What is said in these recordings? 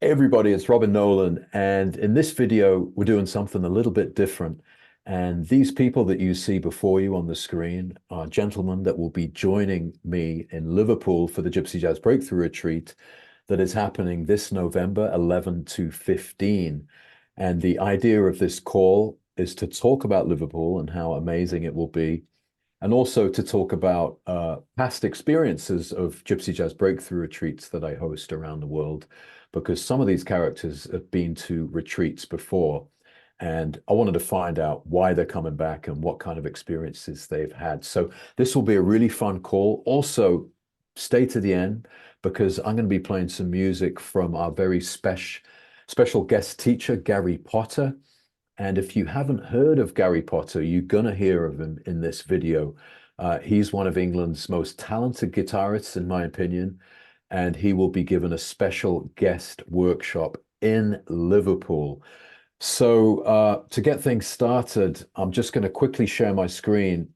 Hey everybody, it's Robin Nolan, and in this video, we're doing something a little bit different. And these people that you see before you on the screen are gentlemen that will be joining me in Liverpool for the Gypsy Jazz Breakthrough Retreat that is happening this November 11 to 15. And the idea of this call is to talk about Liverpool and how amazing it will be, and also to talk about past experiences of Gypsy Jazz Breakthrough retreats that I host around the world, because some of these characters have been to retreats before, and I wanted to find out why they're coming back and what kind of experiences they've had. So this will be a really fun call. Also, stay to the end because I'm going to be playing some music from our very special guest teacher, Gary Potter. And if you haven't heard of Gary Potter, you're going to hear of him in this video. He's one of England's most talented guitarists, in my opinion, and he will be given a special guest workshop in Liverpool. So to get things started, I'm just going to quickly share my screen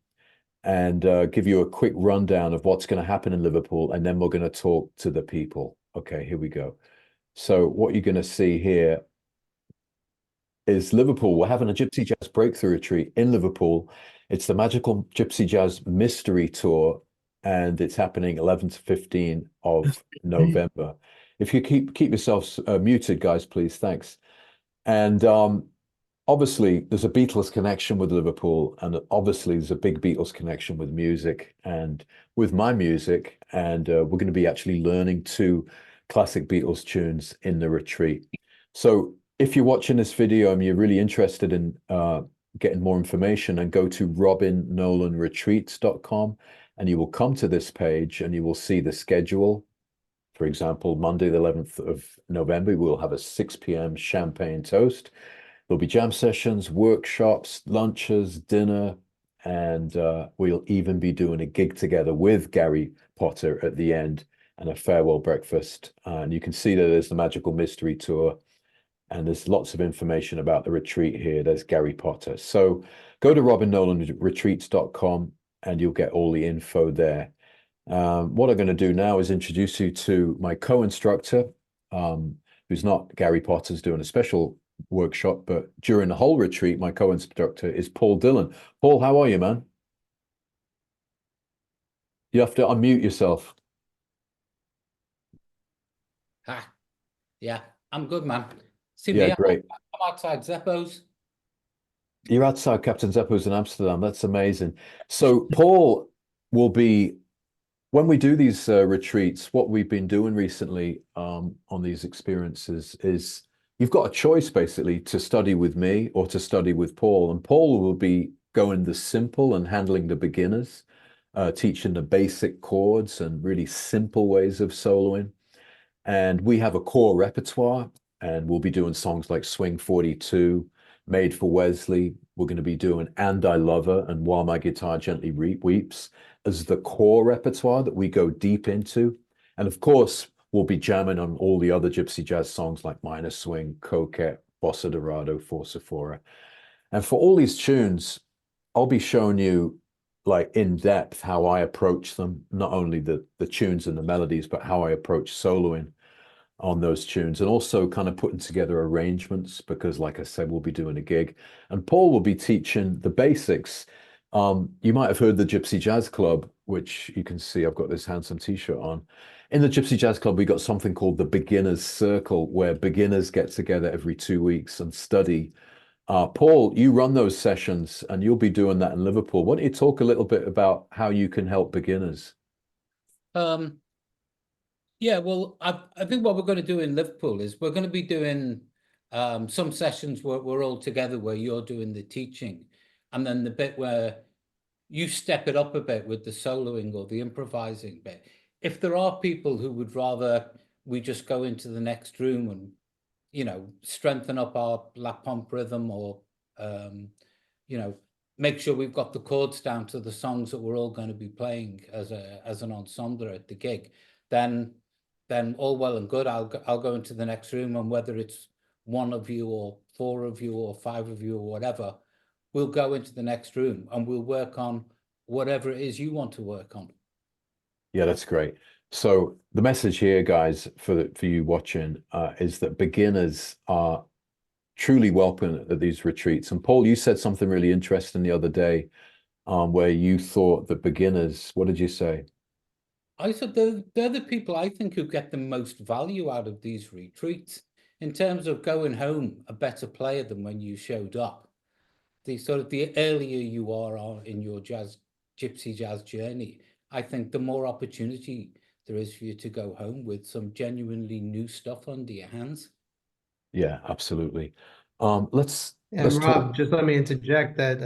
and give you a quick rundown of what's going to happen in Liverpool, and then we're going to talk to the people. Okay, here we go. So what you're going to see here is Liverpool. We're having a Gypsy Jazz Breakthrough Retreat in Liverpool. It's the Magical Gypsy Jazz Mystery Tour, and it's happening 11 to 15 of November. If you keep yourselves muted, guys, please. Thanks. And obviously, there's a Beatles connection with Liverpool, and obviously, there's a big Beatles connection with music and with my music. And we're going to be actually learning two classic Beatles tunes in the retreat. So if you're watching this video and you're really interested in getting more information, and go to robinnolanretreats.com, and you will come to this page and you will see the schedule. For example, Monday, the 11th of November, we'll have a 6 p.m. champagne toast. There'll be jam sessions, workshops, lunches, dinner, and we'll even be doing a gig together with Gary Potter at the end, and a farewell breakfast. And you can see that there's the Magical Mystery Tour, and there's lots of information about the retreat here. There's Gary Potter. So go to robinnolanretreats.com and you'll get all the info there. What I'm going to do now is introduce you to my co-instructor, who's not Gary Potter's doing a special workshop, but during the whole retreat, my co-instructor is Paul Dillon. Paul, how are you, man? You have to unmute yourself. Ah, yeah, I'm good, man. See Yeah, me, great. I'm outside Zeppo's. You're outside Captain Zeppo's in Amsterdam. That's amazing. So Paul will be, when we do these retreats, what we've been doing recently on these experiences is you've got a choice basically to study with me or to study with Paul. And Paul will be going the simple and handling the beginners, teaching the basic chords and really simple ways of soloing. And we have a core repertoire, and we'll be doing songs like Swing 42, Made for Wesley. We're going to be doing And I Love Her and While My Guitar Gently Weeps as the core repertoire that we go deep into. And of course, we'll be jamming on all the other Gypsy Jazz songs like Minor Swing, Coquette, Bossa Dorado, Forza. And for all these tunes, I'll be showing you like in depth how I approach them, not only the tunes and the melodies, but how I approach soloing on those tunes, and also kind of putting together arrangements, because like I said, we'll be doing a gig and Paul will be teaching the basics. You might have heard the Gypsy Jazz Club, which you can see I've got this handsome t-shirt on. In the Gypsy Jazz Club, we got something called the Beginners Circle, where beginners get together every 2 weeks and study. Paul, you run those sessions and you'll be doing that in Liverpool. Why don't you talk a little bit about how you can help beginners? Um, yeah, well, I think what we're going to do in Liverpool is we're going to be doing some sessions where we're all together, where you're doing the teaching, and then the bit where you step it up a bit with the soloing or the improvising bit. If there are people who would rather we just go into the next room and, strengthen up our lap pump rhythm, or, you know, make sure we've got the chords down to the songs that we're all going to be playing as an ensemble at the gig, then all well and good. I'll go into the next room, and whether it's one of you or four of you or five of you or whatever, we'll go into the next room and we'll work on whatever it is you want to work on. Yeah, that's great. So the message here, guys, for you watching, is that beginners are truly welcome at these retreats. And Paul, you said something really interesting the other day, where you thought that beginners, what did you say? I said they're the people I think who get the most value out of these retreats in terms of going home a better player than when you showed up. The earlier you are in your gypsy jazz journey, I think the more opportunity there is for you to go home with some genuinely new stuff under your hands. Yeah, absolutely. And Let's talk. Rob, just let me interject that,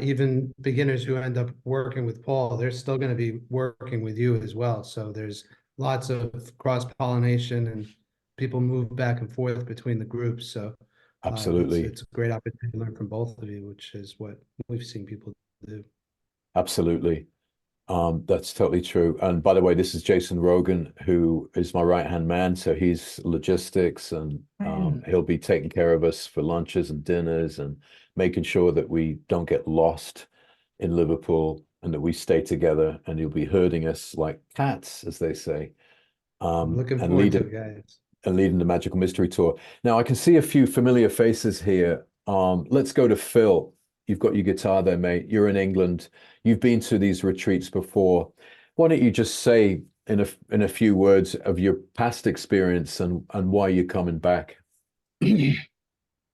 even beginners who end up working with Paul, they're still going to be working with you as well. So there's lots of cross-pollination and people move back and forth between the groups. So Absolutely. it's a great opportunity to learn from both of you, which is what we've seen people do. Absolutely. That's totally true. And by the way, this is Jason Rogan, who is my right-hand man. So he's logistics, and he'll be taking care of us for lunches and dinners and making sure that we don't get lost in Liverpool and that we stay together. And he'll be herding us like cats, as they say, I'm looking and forward to it, guys. leading the Magical Mystery Tour. Now, I can see a few familiar faces here. Let's go to Phil. You've got your guitar there, mate. You're in England. You've been to these retreats before. Why don't you just say in a few words of your past experience and why you're coming back? Yeah,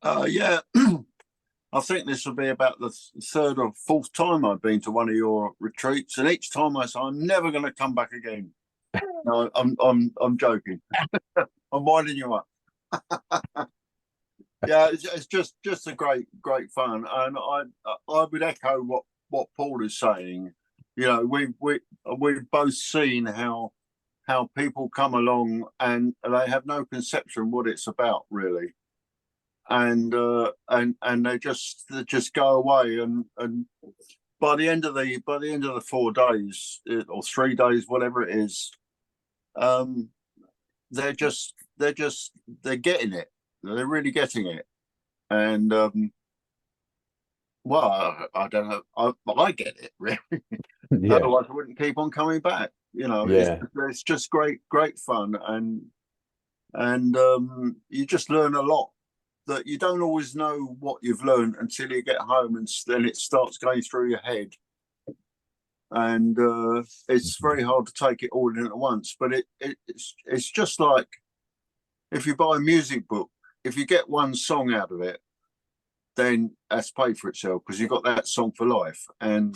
I think this will be about the third or fourth time I've been to one of your retreats, and each time I say I'm never going to come back again. No, I'm joking. I'm winding you up. Yeah, it's just a great fun, and I would echo what Paul is saying. You know, we've both seen how people come along and they have no conception what it's about really, and they just go away, and by the end of the 4 days or 3 days, whatever it is, they're getting it. They're really getting it, and well, I don't know. I get it really. Yeah, Otherwise, I wouldn't keep on coming back. You know, yeah, it's just great fun, and you just learn a lot that you don't always know what you've learned until you get home, and then it starts going through your head, and it's very hard to take it all in at once. But it's just like if you buy a music book, if you get one song out of it, then that's paid for itself because you've got that song for life. And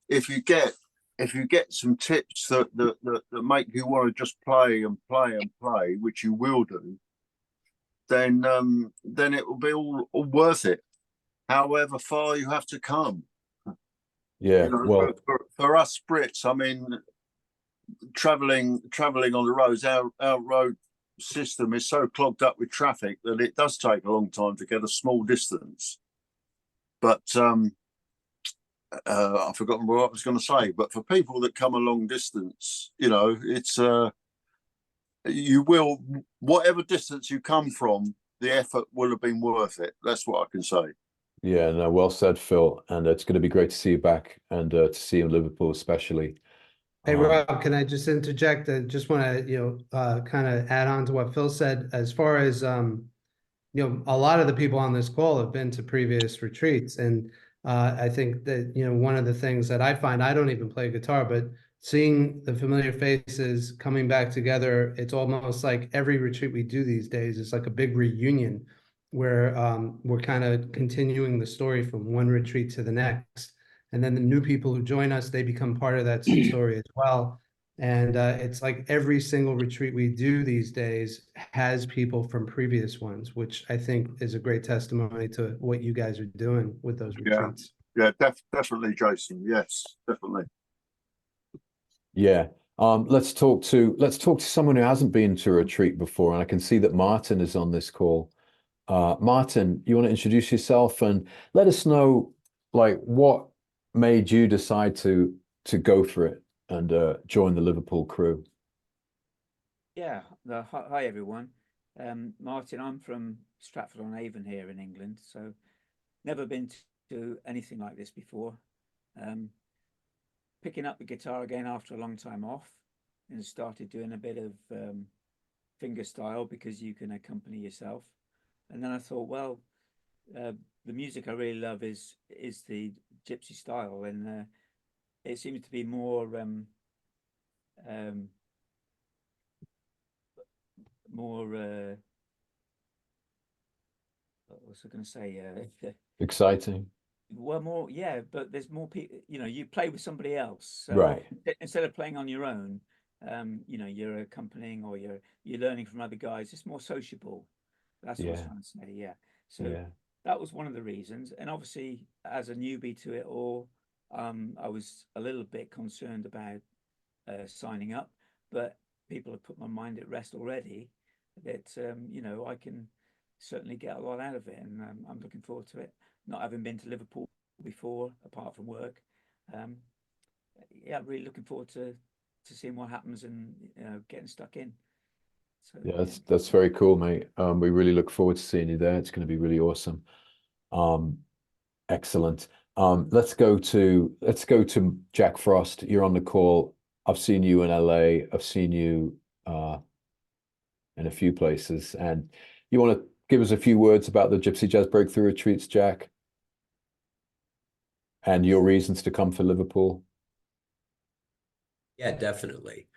if you get some tips that make you want to just play and play and play, which you will do, then it will be all worth it. However far you have to come. yeah. You know, Well, for us Brits, I mean, traveling on the roads, our road system is so clogged up with traffic that it does take a long time to get a small distance. But I've forgotten what I was going to say. But for people that come a long distance, you know, it's you will, whatever distance you come from, the effort will have been worth it. That's what I can say. yeah, no, well said, Phil. And it's going to be great to see you back and to see you in Liverpool, especially. Hey, Rob, can I just interject? I just want to, kind of add on to what Phil said. As far as, a lot of the people on this call have been to previous retreats. And I think that, one of the things that I find, I don't even play guitar, but seeing the familiar faces coming back together, it's almost like every retreat we do these days is like a big reunion where we're kind of continuing the story from one retreat to the next. And then the new people who join us, they become part of that story as well. And it's like every single retreat we do these days has people from previous ones, which I think is a great testimony to what you guys are doing with those retreats. Yeah, definitely, Jason. Yes, definitely. Yeah. Let's talk to someone who hasn't been to a retreat before, and I can see that Martin is on this call. Martin, you want to introduce yourself and let us know, like, what made you decide to go for it and join the Liverpool crew? Yeah, hi everyone. Martin, I'm from Stratford-on-Avon here in England, so never been to anything like this before. Picking up the guitar again after a long time off. and started doing a bit of finger style because you can accompany yourself. And then I thought, well, the music I really love is the gypsy style, and it seems to be more what was I going to say? Exciting. Well, more, yeah, but there's more people, you know, you play with somebody else. So Right. instead of playing on your own, you know, you're accompanying or you're learning from other guys. It's more sociable. That's what I was Yeah. trying to say, yeah. So Yeah. that was one of the reasons. And obviously, as a newbie to it all, I was a little bit concerned about signing up, but people have put my mind at rest already that, you know, I can certainly get a lot out of it, and I'm looking forward to it. Not having been to Liverpool before, apart from work, yeah, really looking forward to seeing what happens and, you know, getting stuck in. So Yeah, that's very cool, mate. We really look forward to seeing you there. It's going to be really awesome. Excellent. Let's go to Jack Frost. You're on the call. I've seen you in LA. I've seen you in a few places. And you want to give us a few words about the Gypsy Jazz Breakthrough Retreats, Jack? And your reasons to come for Liverpool? Yeah, definitely.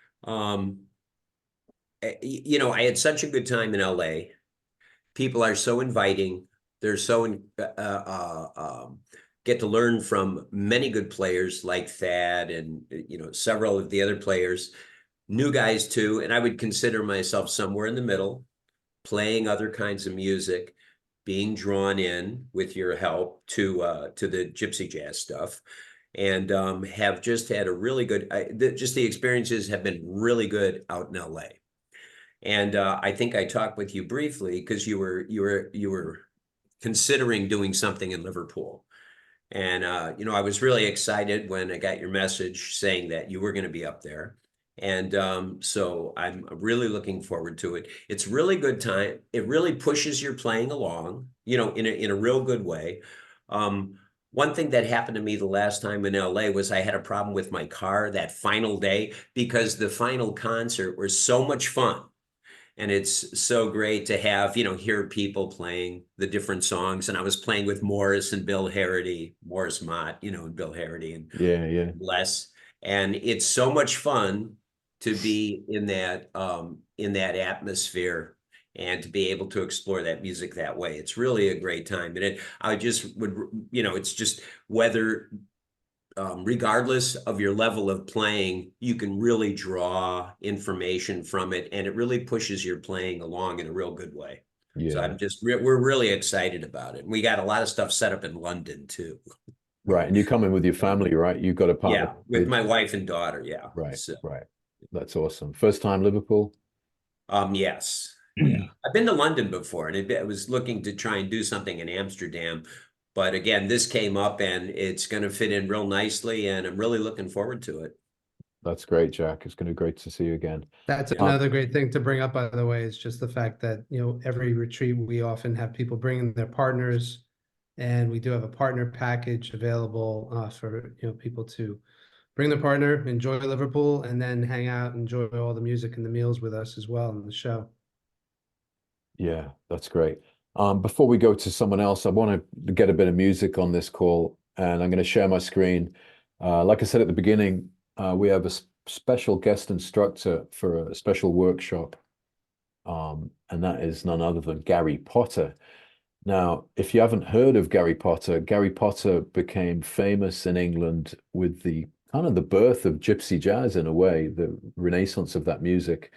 You know, I had such a good time in LA. People are so inviting. They're so get to learn from many good players like Thad and, you know, several of the other players, new guys too. And I would consider myself somewhere in the middle, playing other kinds of music, being drawn in with your help to the gypsy jazz stuff, and have just had a really good. Just the experiences have been really good out in LA. And I think I talked with you briefly because you were considering doing something in Liverpool. And you know, I was really excited when I got your message saying that you were going to be up there. And so I'm really looking forward to it. It's really good time. It really pushes your playing along, you know, in a real good way. One thing that happened to me the last time in LA was I had a problem with my car that final day because the final concert was so much fun. And it's so great to have, you know, hear people playing the different songs. And I was playing with Morris and Bill Harity, Morris Mott, you know, and Bill Harity and Yeah. Les. And it's so much fun to be in that atmosphere and to be able to explore that music that way. It's really a great time. And I just would, you know, it's just whether regardless of your level of playing, you can really draw information from it, and it really pushes your playing along in a real good way. So Yeah. we're really excited about it. We got a lot of stuff set up in London too. Right. And you come in with your family, right? You've got a partner. Yeah, with my wife and daughter. Yeah. Right. So, Right. That's awesome. First time Liverpool? yes. Yeah. I've been to London before, and I was looking to try and do something in Amsterdam. But again, this came up and it's going to fit in real nicely, and I'm really looking forward to it. That's great, Jack. It's going to be great to see you again. That's another great thing to bring up, by the way, is just the fact that, you know, every retreat, we often have people bringing their partners, and we do have a partner package available for, you know, people to bring their partner, enjoy Liverpool, and then hang out, enjoy all the music and the meals with us as well in the show. Yeah, that's great. Before we go to someone else, I want to get a bit of music on this call, and I'm going to share my screen. Like I said at the beginning, we have a special guest instructor for a special workshop, and that is none other than Gary Potter. Now, if you haven't heard of Gary Potter became famous in England with the kind of the birth of gypsy jazz in a way, the renaissance of that music.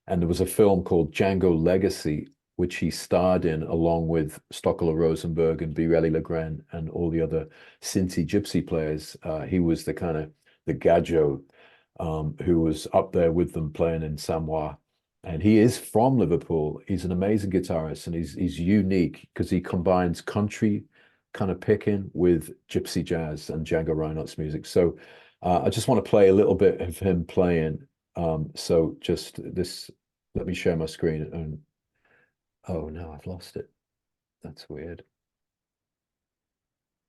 And there was a film called Django Legacy, which he starred in along with Stockel Rosenberg and Birelli Legren and all the other Sinti gypsy players. He was the kind of the Gadjo who was up there with them playing in Samoa. And he is from Liverpool. He's an amazing guitarist, and he's unique because he combines country kind of picking with gypsy jazz and Django Reinhardt music. So I just want to play a little bit of him playing. So just this, let me share my screen. And oh no, I've lost it. That's weird.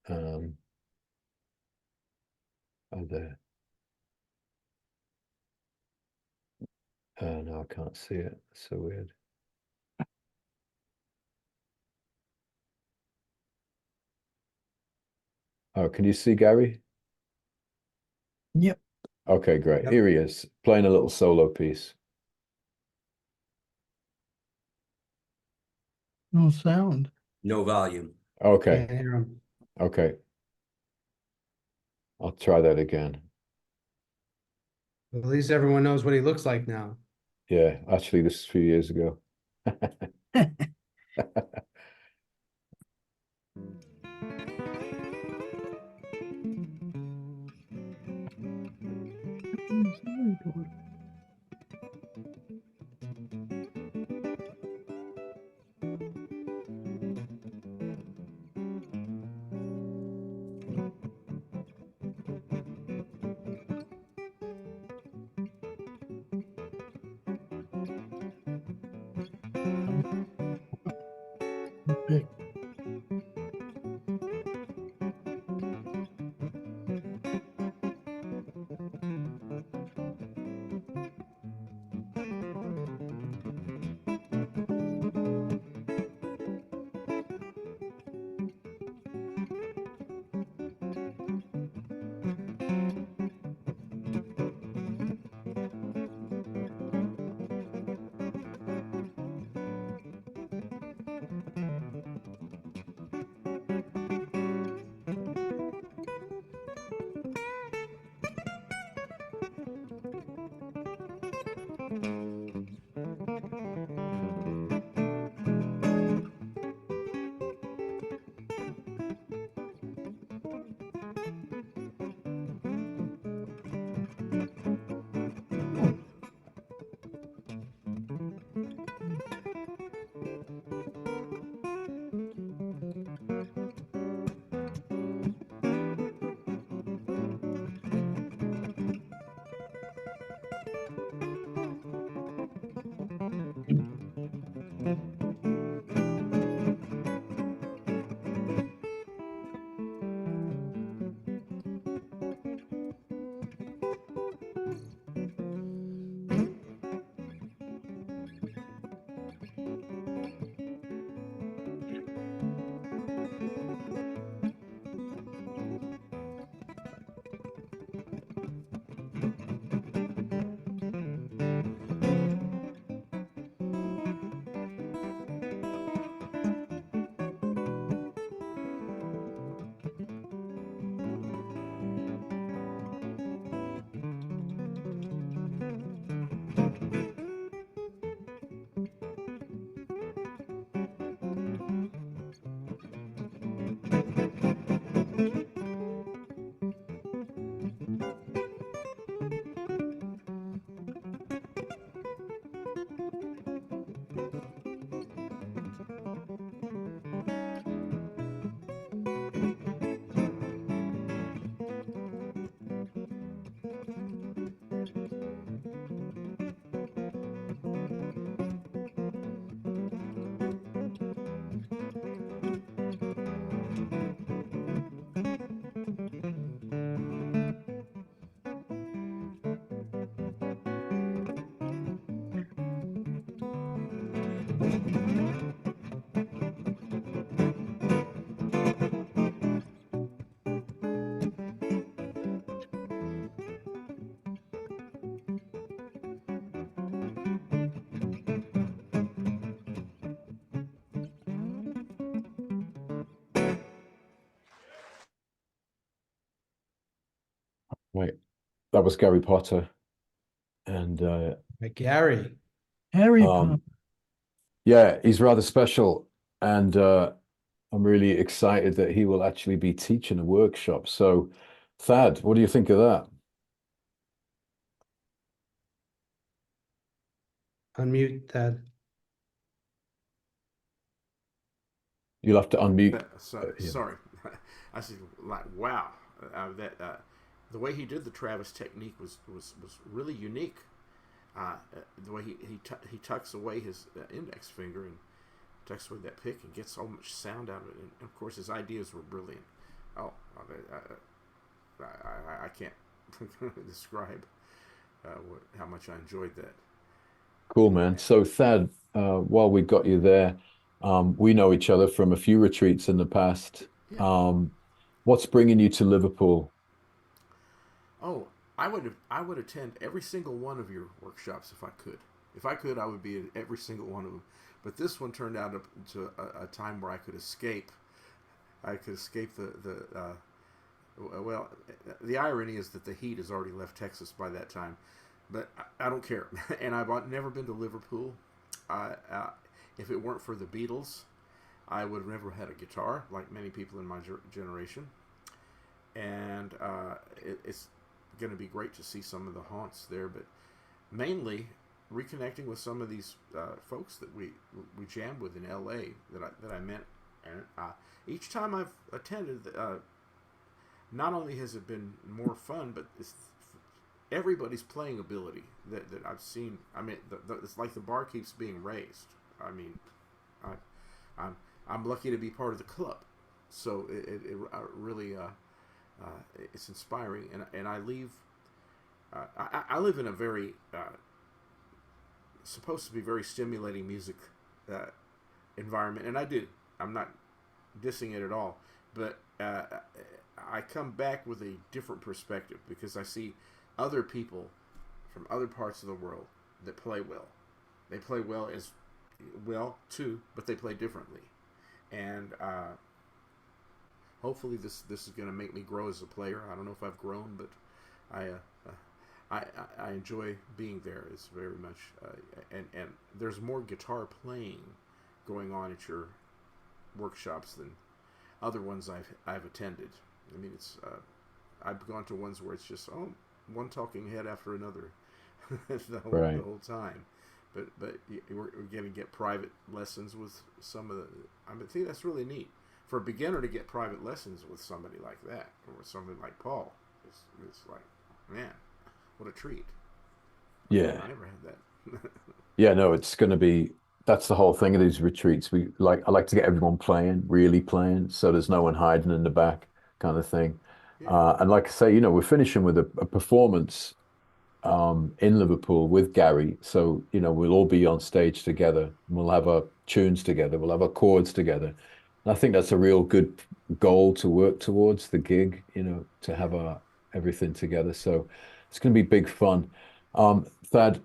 Oh, there. No, I can't see it. It's so weird. Oh, can you see Gary? Yep. Okay, great. Yep. Here he is, playing a little solo piece. No sound. No volume. Okay, Can't hear him. okay. I'll try that again. At least everyone knows what he looks like now. Yeah, actually, this is a few years ago. Big. Right. That was Gary Potter. And Like Gary. Harry um, Potter. yeah, he's rather special. And I'm really excited that he will actually be teaching a workshop. So, Thad, what do you think of that? Unmute that. You'll have to unmute. Yeah. Sorry, I said like wow, that the way he did the Travis technique was really unique. The way he tucks away his index finger and tucks away that pick and gets so much sound out of it. And of course, his ideas were brilliant. Oh, I can't describe how much I enjoyed that. Cool, man. So Thad, while we got you there, we know each other from a few retreats in the past. What's bringing you to Liverpool? Oh, I would attend every single one of your workshops if I could. If I could, I would be at every single one of them. But this one turned out to a time where I could escape. I could escape well, the irony is that the heat has already left Texas by that time. But I don't care. And I've never been to Liverpool. If it weren't for the Beatles, I would have never had a guitar, like many people in my generation. And it's going to be great to see some of the haunts there, but mainly reconnecting with some of these folks that we jammed with in LA that I met. And each time I've attended, not only has it been more fun, but everybody's playing ability that I've seen. I mean, it's like the bar keeps being raised. I mean, I'm lucky to be part of the club, so it really it's inspiring. And I leave. I live in a very supposed to be very stimulating music environment, and I do. I'm not dissing it at all, but I come back with a different perspective because I see other people from other parts of the world that play well. They play well as well too, but they play differently, and hopefully this is going to make me grow as a player. I don't know if I've grown, but I enjoy being there. It's very much and there's more guitar playing going on at your workshops than other ones I've attended. I mean, it's I've gone to ones where it's just one talking head after another the whole time. But we're going to get private lessons with some of the. I think that's really neat for a beginner to get private lessons with somebody like that, or with somebody like Paul. It's like, man, what a treat. Yeah, I never had that. yeah, no, it's going to be. That's the whole thing of these retreats. I like to get everyone playing, really playing, so there's no one hiding in the back, kind of thing. Yeah. And like I say, we're finishing with a performance in Liverpool with Gary. So, we'll all be on stage together. We'll have our tunes together. We'll have our chords together. And I think that's a real good goal to work towards the gig, to have our everything together. So it's going to be big fun. Thad,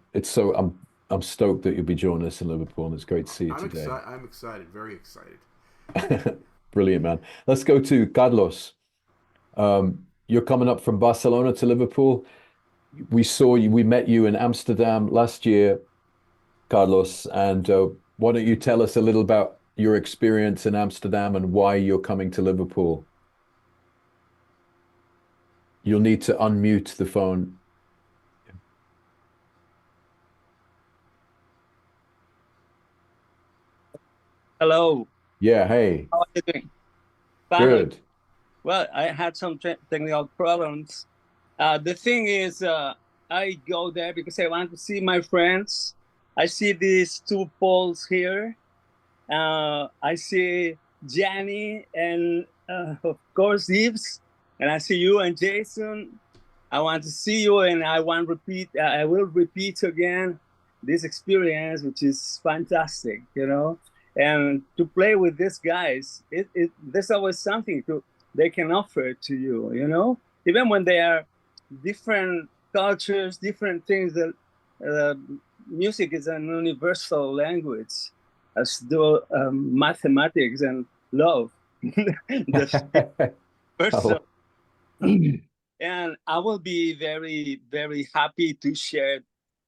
I'm stoked that you'll be joining us in Liverpool, and it's great to see you today. I'm excited, very excited. Brilliant, man. Let's go to Carlos. You're coming up from Barcelona to Liverpool. We met you in Amsterdam last year, Carlos, and why don't you tell us a little about your experience in Amsterdam and why you're coming to Liverpool? You'll need to unmute the phone. Hello. Yeah, hey. How are you doing? Fine. Good. Well, I had some technical problems. The thing is, I go there because I want to see my friends. I see these two Pauls here. I see Gianni and of course Yves, and I see you and Jason. I want to see you, and I will repeat again this experience, which is fantastic, And to play with these guys, there's always something they can offer to you, Even when they are different cultures, different things. That music is an universal language, as do mathematics and love. And I will be very, very happy to share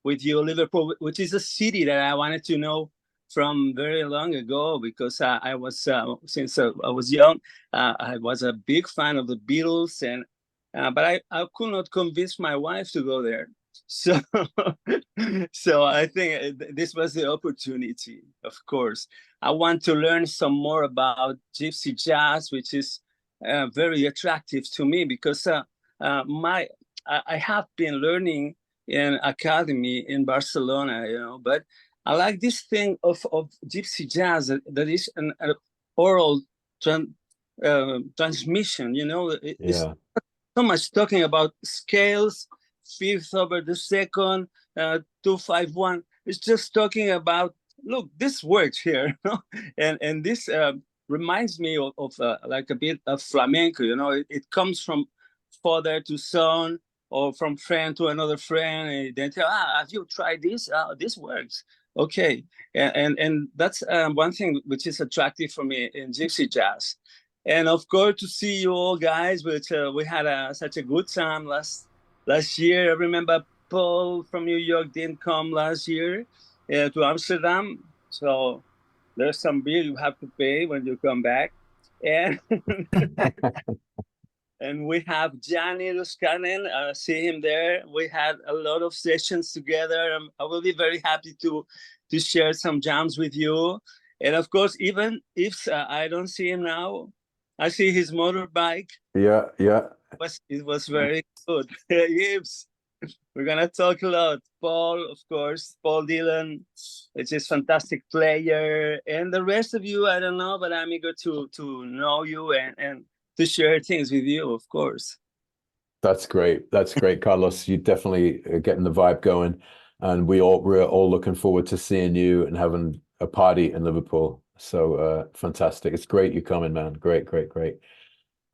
with you Liverpool, which is a city that I wanted to know from very long ago, because I was since I was young, I was a big fan of the Beatles, and but I could not convince my wife to go there. So so I think this was the opportunity. Of course, I want to learn some more about gypsy jazz, which is very attractive to me, because I have been learning in academy in Barcelona, but I like this thing of gypsy jazz that is an oral transmission. It's so much talking about scales, fifth over the second, 2-5-1. is just talking about, look, this works here, and this reminds me of like a bit of flamenco. It comes from father to son, or from friend to another friend, and they tell, have you tried this? This works. Okay, and that's one thing which is attractive for me in gypsy jazz. And of course, to see you all guys, which we had such a good time last year. I remember Paul from New York didn't come last year to Amsterdam, so there's some bill you have to pay when you come back. And and we have Gianni Luskanen, see him there. We had a lot of sessions together. I will be very happy to share some jams with you. And of course, even if I don't see him now, I see his motorbike. Yeah, yeah. It was very good. Gibbs, we're gonna talk a lot. Paul, of course, Paul Dillon, which is fantastic player, and the rest of you, I don't know, but I'm eager to know you and to share things with you, of course. That's great. That's great, Carlos. You definitely are getting the vibe going, and we're all looking forward to seeing you and having a party in Liverpool. So fantastic. It's great you're coming, man. Great, great, great.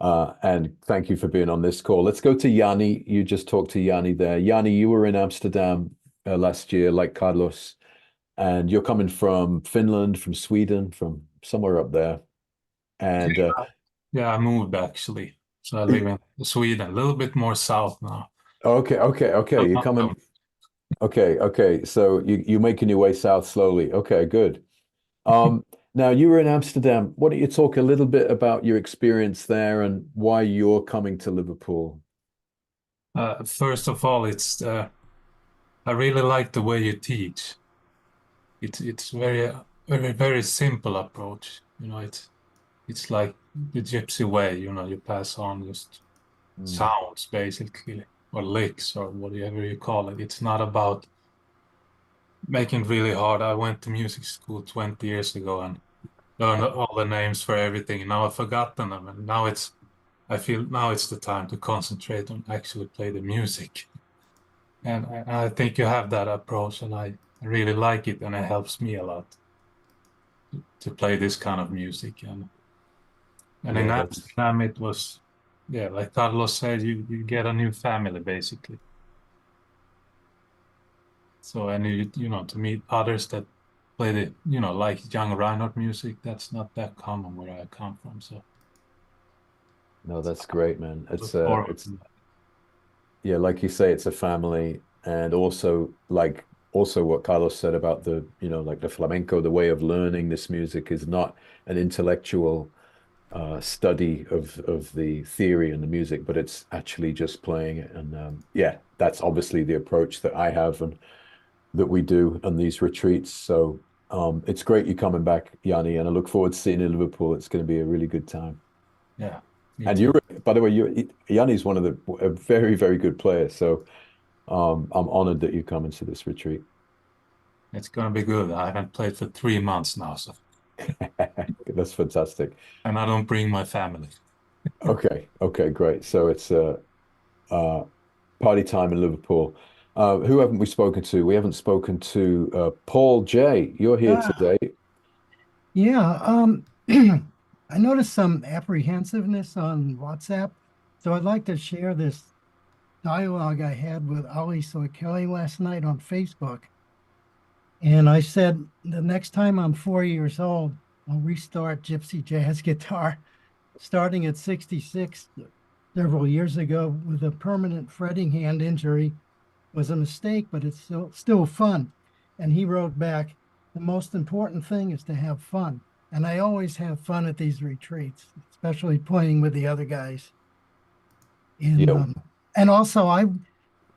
And thank you for being on this call. Let's go to Yanni. You just talked to Yanni there. Yanni, you were in Amsterdam last year, like Carlos, and you're coming from Finland, from Sweden, from somewhere up there. And yeah, I moved actually. So I live in Sweden, a little bit more south now. okay. You're coming. Okay. So you're making your way south slowly. Okay, good. Now you were in Amsterdam. Why don't you talk a little bit about your experience there and why you're coming to Liverpool? First of all, it's I really like the way you teach. It's very simple approach. It's like the gypsy way. You pass on just sounds basically, or licks, or whatever you call it. It's not about making really hard. I went to music school 20 years ago and learned all the names for everything. Now I've forgotten them, and I feel now it's the time to concentrate on actually play the music. And I think you have that approach, and I really like it, and it helps me a lot to play this kind of music. And in Amsterdam, it was, like Carlos said, you get a new family basically. So, and to meet others that play the, like young Reinhardt music, that's not that common where I come from. So, no, that's great, man. It's yeah, like you say, it's a family, and also what Carlos said about the, like the flamenco, the way of learning this music is not an intellectual study of the theory and the music, but it's actually just playing it. And that's obviously the approach that I have and that we do on these retreats. So it's great you're coming back, Yanni, and I look forward to seeing you in Liverpool. It's going to be a really good time. Yeah. And by the way, Yanni's one of a very, very good player. So I'm honored that you're coming to this retreat. It's going to be good. I haven't played for 3 months now, so. That's fantastic. And I don't bring my family. Okay, great. So it's party time in Liverpool. Who haven't we spoken to? We haven't spoken to Paul J. You're here today. Yeah, I noticed some apprehensiveness on WhatsApp, so I'd like to share this dialogue I had with Ali Soy-Kelly last night on Facebook. And I said, the next time I'm 4 years old, I'll restart gypsy jazz guitar, starting at 66 several years ago with a permanent fretting hand injury. Was a mistake, but it's still fun. And he wrote back, the most important thing is to have fun. And I always have fun at these retreats, especially playing with the other guys. And, and also, I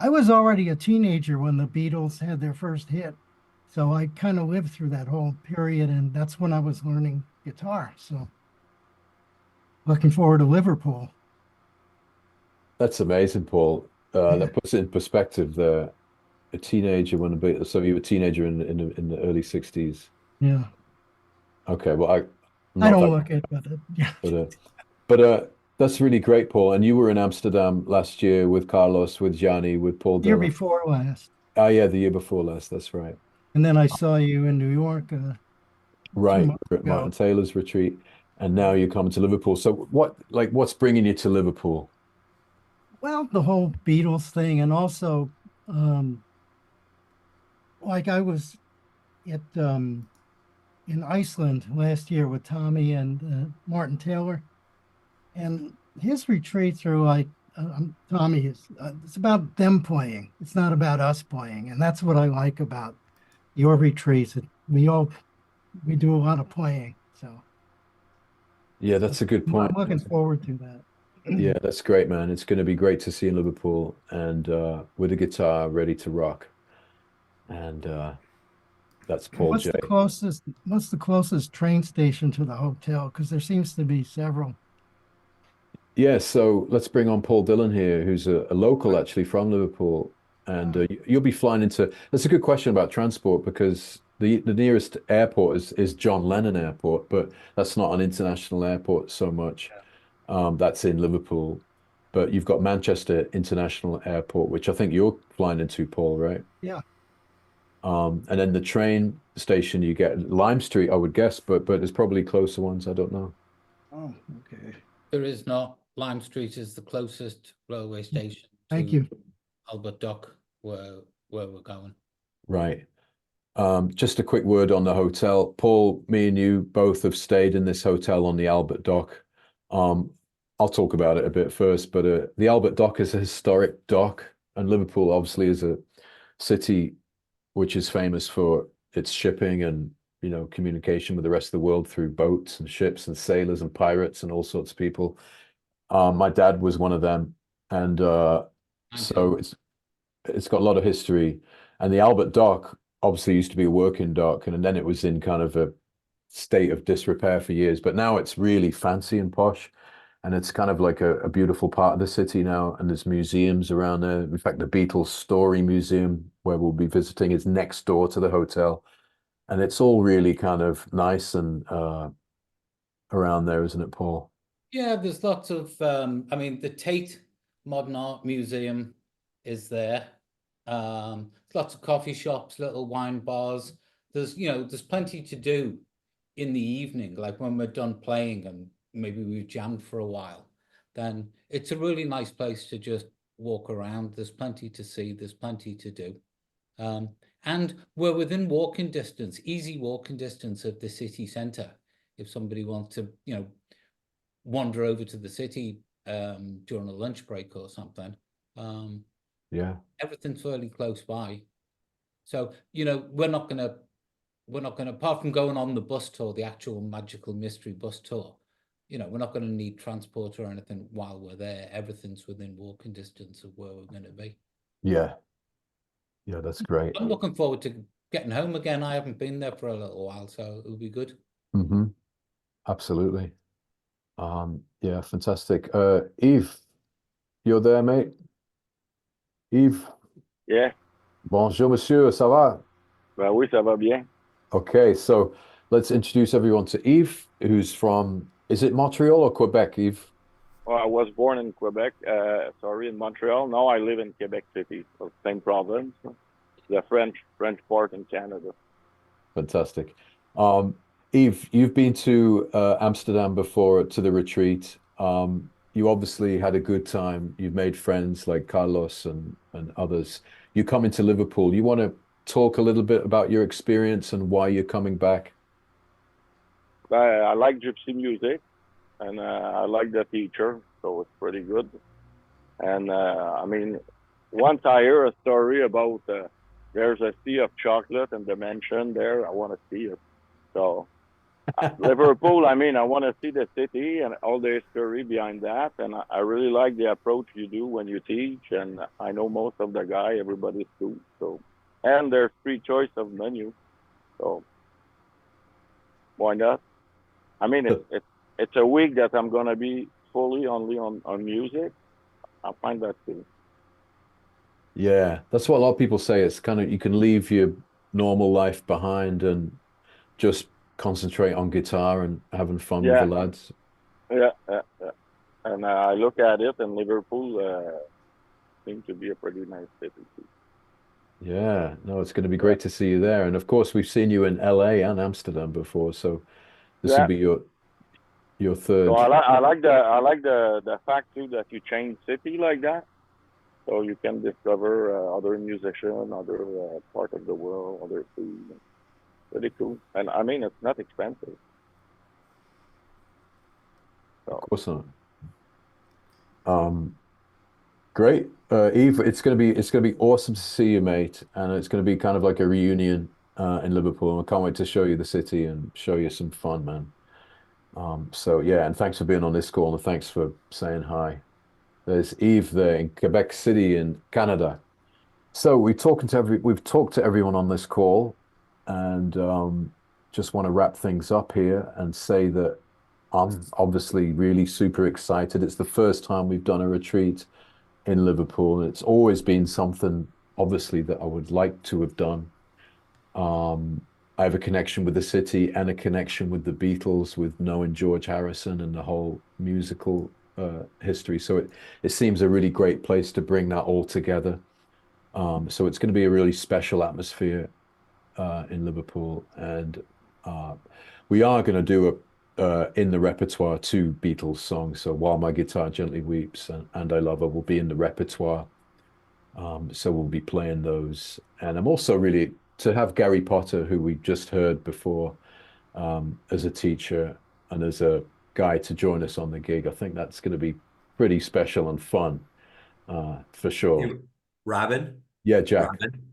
was already a teenager when the Beatles had their first hit. So I kind of lived through that whole period, and that's when I was learning guitar. So looking forward to Liverpool. That's amazing, Paul. That puts it in perspective there. A teenager when the Beatles, so you were a teenager in the early 60s. Yeah. Okay, well, I don't look at it, yeah. But that's really great, Paul. And you were in Amsterdam last year with Carlos, with Gianni, with Paul Year Dillon. before last. Oh, yeah, the year before last. That's right. And then I saw you in New York 2 Right, months we're at ago. Martin Taylor's retreat, and now you're coming to Liverpool. So what's bringing you to Liverpool? Well, the whole Beatles thing, and also, like I was at in Iceland last year with Tommy and Martin Taylor, and his retreats are like Tommy is. It's about them playing. It's not about us playing, and that's what I like about your retreats. We do a lot of playing, so Yeah, that's a good point. I'm looking forward to that. Yeah, that's great, man. It's going to be great to see you in Liverpool and with a guitar ready to rock. And that's Paul What's J. the closest train station to the hotel? Because there seems to be several. Yeah, so let's bring on Paul Dillon here, who's a local actually from Liverpool. And you'll be flying into, that's a good question about transport because the nearest airport is John Lennon Airport, but that's not an international airport so much. That's in Liverpool. But you've got Manchester International Airport, which I think you're flying into, Paul, right? Yeah. And then the train station you get Lime Street, I would guess, but there's probably closer ones. I don't know. Oh, okay. There is not. Lime Street is the closest railway station Thank to you. Albert Dock, where we're going. Right. Just a quick word on the hotel. Paul, me and you both have stayed in this hotel on the Albert Dock. I'll talk about it a bit first, but the Albert Dock is a historic dock, and Liverpool obviously is a city which is famous for its shipping and communication with the rest of the world through boats and ships and sailors and pirates and all sorts of people. My dad was one of them, and so it's got a lot of history. And the Albert Dock obviously used to be a working dock, and then it was in kind of a state of disrepair for years. But now it's really fancy and posh, and it's kind of like a beautiful part of the city now. And there's museums around there. In fact, the Beatles Story Museum, where we'll be visiting, is next door to the hotel, and it's all really kind of nice and around there, isn't it, Paul? Yeah, there's lots of, I mean, the Tate Modern Art Museum is there. Lots of coffee shops, little wine bars. There's plenty to do in the evening, like when we're done playing and maybe we've jammed for a while, then it's a really nice place to just walk around. There's plenty to see, there's plenty to do. And we're within walking distance, easy walking distance of the city centre. If somebody wants to, wander over to the city during a lunch break or something. Yeah. Everything's fairly close by. So, we're not gonna, apart from going on the bus tour, the actual magical mystery bus tour, we're not gonna need transport or anything while we're there. Everything's within walking distance of where we're gonna be. Yeah. Yeah, that's great. I'm looking forward to getting home again. I haven't been there for a little while, so it'll be good. Mm-hmm. Absolutely. Yeah, fantastic. Yves, you're there, mate? Yves? Yeah, Bonjour, monsieur, ça va? ben oui, ça va bien. Okay, so let's introduce everyone to Yves, who's from, is it Montreal or Quebec, Yves? Well, I was born in Quebec, in Montreal. Now I live in Quebec City, so same province, the French part in Canada. Fantastic. Yves, you've been to Amsterdam before to the retreat. You obviously had a good time. You've made friends like Carlos and others. You come into Liverpool. You want to talk a little bit about your experience and why you're coming back? I like gypsy music, and I like the teacher, so it's pretty good. And I mean, once I hear a story about there's a sea of chocolate in the mansion there, I want to see it. So Liverpool, I mean, I want to see the city and all the history behind that. And I really like the approach you do when you teach. And I know most of the guy, everybody's too. So, and there's 3 choice of menu. So why not? I mean, it's a week that I'm going to be fully only on music. I find that too. Yeah, that's what a lot of people say. It's kind of, you can leave your normal life behind and just concentrate on guitar and having fun with the lads. Yeah. And I look at it, and Liverpool seems to be a pretty nice city too. Yeah, no, it's going to be great to see you there. And of course, we've seen you in LA and Amsterdam before, so this will Yeah. be your So third. I like the fact too that you change city like that, so you can discover other musicians, other part of the world, other food. Pretty cool. And I mean, it's not expensive. Of So course not. Great, Eve. It's gonna be awesome to see you, mate. And it's gonna be kind of like a reunion in Liverpool. And I can't wait to show you the city and show you some fun, man. So yeah, and thanks for being on this call and thanks for saying hi. There's Eve there in Quebec City in Canada. So we've talked to everyone on this call, and just want to wrap things up here and say that I'm obviously really super excited. It's the first time we've done a retreat in Liverpool, and it's always been something obviously that I would like to have done. I have a connection with the city and a connection with the Beatles, with knowing George Harrison and the whole musical history. So it seems a really great place to bring that all together. So it's going to be a really special atmosphere in Liverpool, and we are going to do a in the repertoire two Beatles songs. So While My Guitar Gently Weeps and I Love Her will be in the repertoire. So we'll be playing those, and I'm also really to have Gary Potter, who we just heard before, as a teacher and as a guy to join us on the gig. I think that's going to be pretty special and fun, for sure. Hey, Robin, Yeah, Jack. Robin.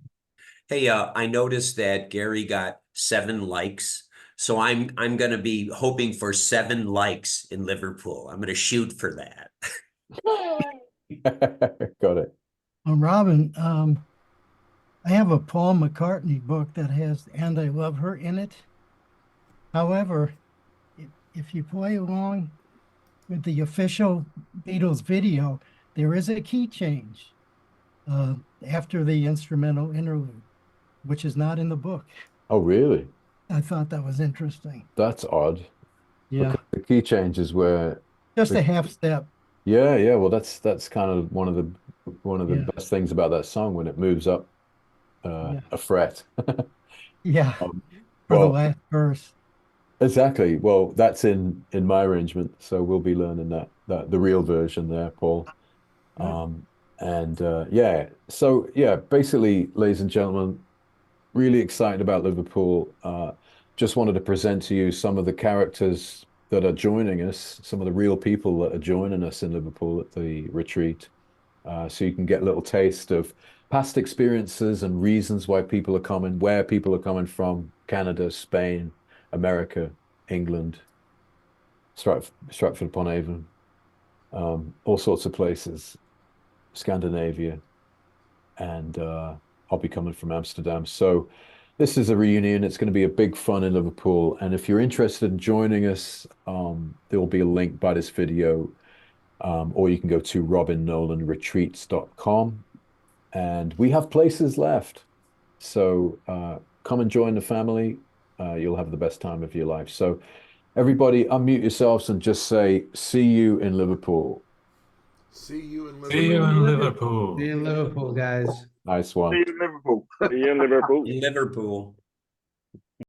Hey, I noticed that Gary got 7 likes. So I'm gonna be hoping for 7 likes in Liverpool. I'm gonna shoot for that. Got it. Robin, I have a Paul McCartney book that has "And I Love Her" in it. However, if you play along with the official Beatles video, there is a key change after the instrumental interlude, which is not in the book. Oh, really? I thought that was interesting. That's odd. Yeah, Because the key changes were just a half step. yeah, yeah. Well, that's kind of one of the Yeah, best things about that song when it moves up yeah, a fret. yeah. Um, For the well, last verse. exactly. Well, that's in my arrangement, so we'll be learning that the real version there, Paul. Good. And yeah, so yeah, basically, ladies and gentlemen, really excited about Liverpool. Just wanted to present to you some of the characters that are joining us, some of the real people that are joining us in Liverpool at the retreat. So you can get a little taste of past experiences and reasons why people are coming, where people are coming from, Canada, Spain, America, England, Stratford-upon-Avon, all sorts of places, Scandinavia, and I'll be coming from Amsterdam. So this is a reunion. It's going to be a big fun in Liverpool. And if you're interested in joining us, there will be a link by this video, or you can go to robinnolanretreats.com. And we have places left. So come and join the family. You'll have the best time of your life. So everybody, unmute yourselves and just say, see you in Liverpool. See you in See you Liverpool. in Liverpool. See you in Liverpool, guys. Nice one. See you in Liverpool. see you in Liverpool. In Liverpool.